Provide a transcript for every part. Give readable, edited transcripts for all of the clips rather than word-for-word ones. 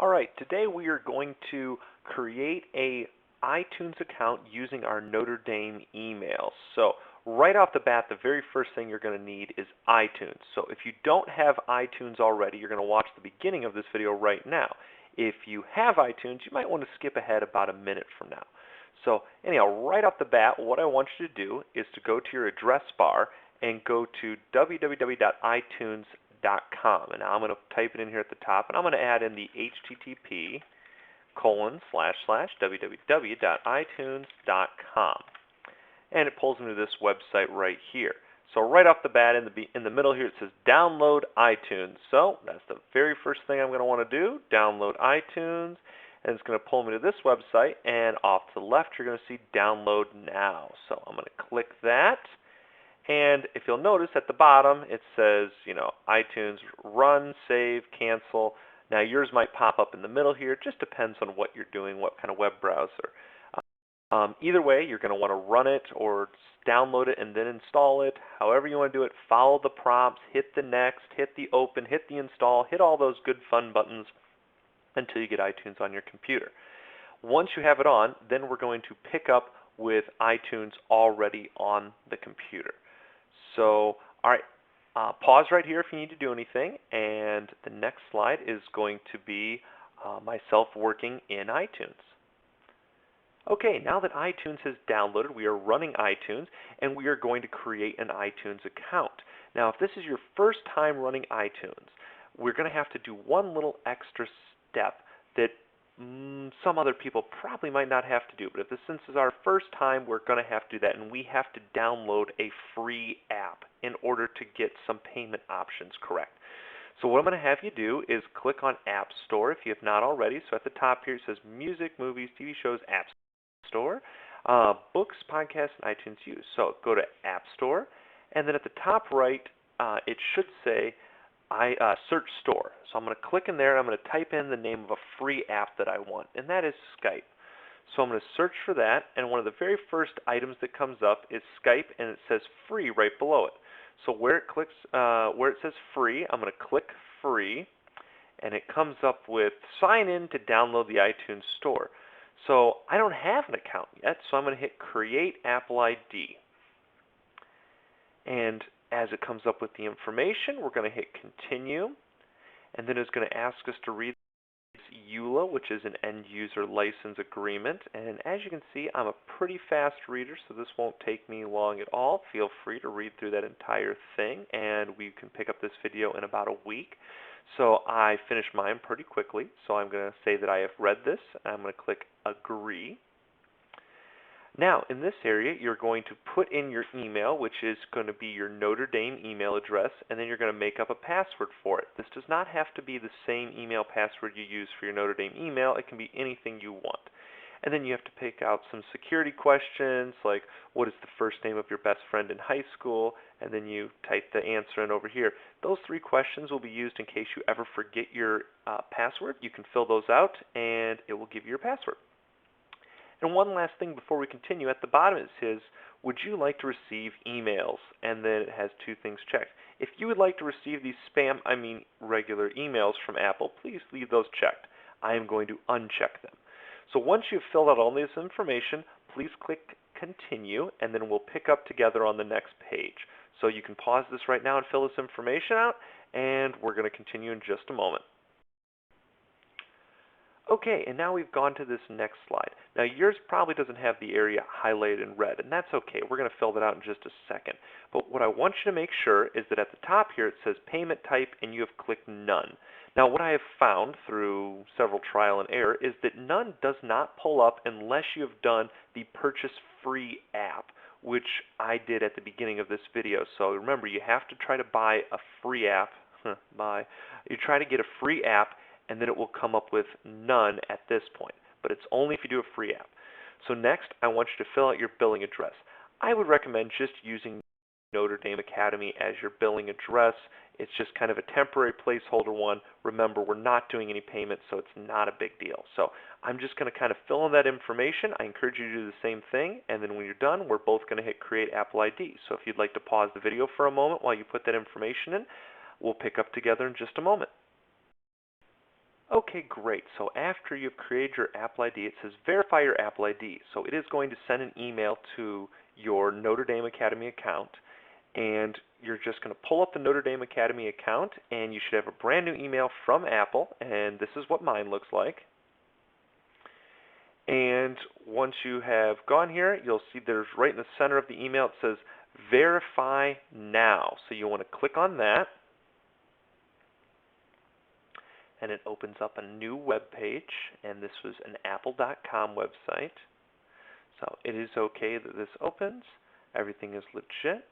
Alright, today we are going to create a iTunes account using our Notre Dame email. So right off the bat, the very first thing you're going to need is iTunes. So if you don't have iTunes already, you're going to watch the beginning of this video right now. If you have iTunes, you might want to skip ahead about a minute from now. So anyhow, right off the bat, what I want you to do is to go to your address bar and go to www.itunes.com. And now I'm going to type it in here at the top, and I'm going to add in the http://www.itunes.com. And it pulls me to this website right here. So right off the bat, in the middle here, it says download iTunes. So that's the very first thing I'm going to want to do, download iTunes. And it's going to pull me to this website, and off to the left, you're going to see download now. So I'm going to click that. And if you'll notice at the bottom, it says, iTunes run, save, cancel. Now yours might pop up in the middle here. It just depends on what you're doing, what kind of web browser. Either way, you're going to want to run it or download it and then install it. However you want to do it, follow the prompts, hit the next, hit the open, hit the install, hit all those good fun buttons until you get iTunes on your computer. Once you have it on, then we're going to pick up with iTunes already on the computer. So, all right, pause right here if you need to do anything, and the next slide is going to be myself working in iTunes. Okay, now that iTunes has downloaded, we are running iTunes, and we are going to create an iTunes account. Now, if this is your first time running iTunes, we're going to have to do one little extra step that some other people probably might not have to do. But since this is our first time, we're going to have to do that, and we have to download a free app in order to get some payment options correct. So what I'm going to have you do is click on App Store if you have not already. So at the top here it says Music, Movies, TV Shows, App Store, Books, Podcasts, and iTunes Use. So go to App Store, and then at the top right it should say Search Store. So I'm going to click in there, and I'm going to type in the name of a free app that I want, and that is Skype. So I'm going to search for that, and one of the very first items that comes up is Skype, and it says free right below it. So where it says free, I'm going to click free, and it comes up with sign in to download the iTunes Store. So I don't have an account yet, so I'm going to hit Create Apple ID. And as it comes up with the information, we're going to hit Continue, and then it's going to ask us to read EULA, which is an End User License Agreement. And as you can see, I'm a pretty fast reader, so this won't take me long at all. Feel free to read through that entire thing, and we can pick up this video in about a week. So I finished mine pretty quickly, so I'm going to say that I have read this. I'm going to click Agree. Now, in this area, you're going to put in your email, which is going to be your Notre Dame email address, and then you're going to make up a password for it. This does not have to be the same email password you use for your Notre Dame email. It can be anything you want. And then you have to pick out some security questions, like what is the first name of your best friend in high school, and then you type the answer in over here. Those 3 questions will be used in case you ever forget your password. You can fill those out, and it will give you your password. And one last thing before we continue, at the bottom it says, would you like to receive emails? And then it has 2 things checked. If you would like to receive these regular emails from Apple, please leave those checked. I am going to uncheck them. So once you've filled out all this information, please click Continue, and then we'll pick up together on the next page. So you can pause this right now and fill this information out, and we're going to continue in just a moment. Okay, and now we've gone to this next slide. Now yours probably doesn't have the area highlighted in red, and that's okay. We're going to fill that out in just a second. But what I want you to make sure is that at the top here it says Payment Type, and you have clicked None. Now what I have found through several trial and error is that None does not pull up unless you have done the Purchase Free app, which I did at the beginning of this video. So remember, you have to try to buy a free app. You try to get a free app, and then it will come up with None at this point. But it's only if you do a free app. So next, I want you to fill out your billing address. I would recommend just using Notre Dame Academy as your billing address. It's just kind of a temporary placeholder one. Remember, we're not doing any payments, so it's not a big deal. So I'm just going to kind of fill in that information. I encourage you to do the same thing, and then when you're done, we're both going to hit Create Apple ID. So if you'd like to pause the video for a moment while you put that information in, we'll pick up together in just a moment. Okay, great. So after you've created your Apple ID, it says verify your Apple ID. So it is going to send an email to your Notre Dame Academy account, and you're just going to pull up the Notre Dame Academy account, and you should have a brand new email from Apple, and this is what mine looks like. And once you have gone here, you'll see there's right in the center of the email, it says verify now. So you want to click on that, and it opens up a new web page, and this was an apple.com website. So it is okay that this opens. Everything is legit.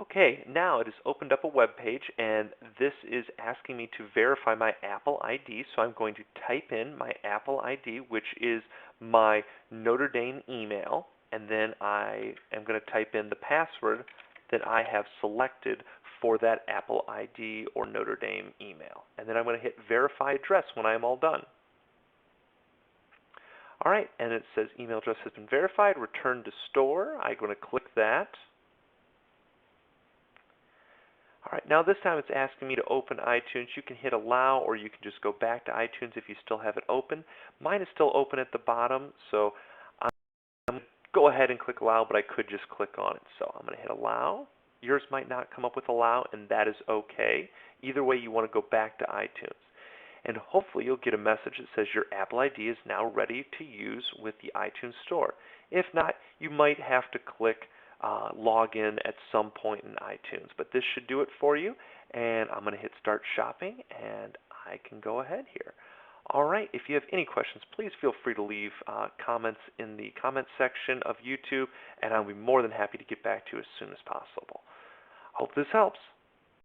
Okay, now it has opened up a web page, and this is asking me to verify my Apple ID. So I'm going to type in my Apple ID, which is my Notre Dame email, and then I am going to type in the password that I have selected for that Apple ID or Notre Dame email. And then I'm going to hit verify address when I am all done. All right, and it says email address has been verified, return to store. I'm going to click that. All right, now this time it's asking me to open iTunes. You can hit allow, or you can just go back to iTunes if you still have it open. Mine is still open at the bottom, so I'm going to go ahead and click allow, but I could just click on it. So I'm going to hit allow. Yours might not come up with allow, and that is okay. Either way, you want to go back to iTunes. And hopefully you'll get a message that says your Apple ID is now ready to use with the iTunes Store. If not, you might have to click log in at some point in iTunes. But this should do it for you. And I'm going to hit start shopping, and I can go ahead here. All right, if you have any questions, please feel free to leave comments in the comments section of YouTube, and I'll be more than happy to get back to you as soon as possible. Hope this helps.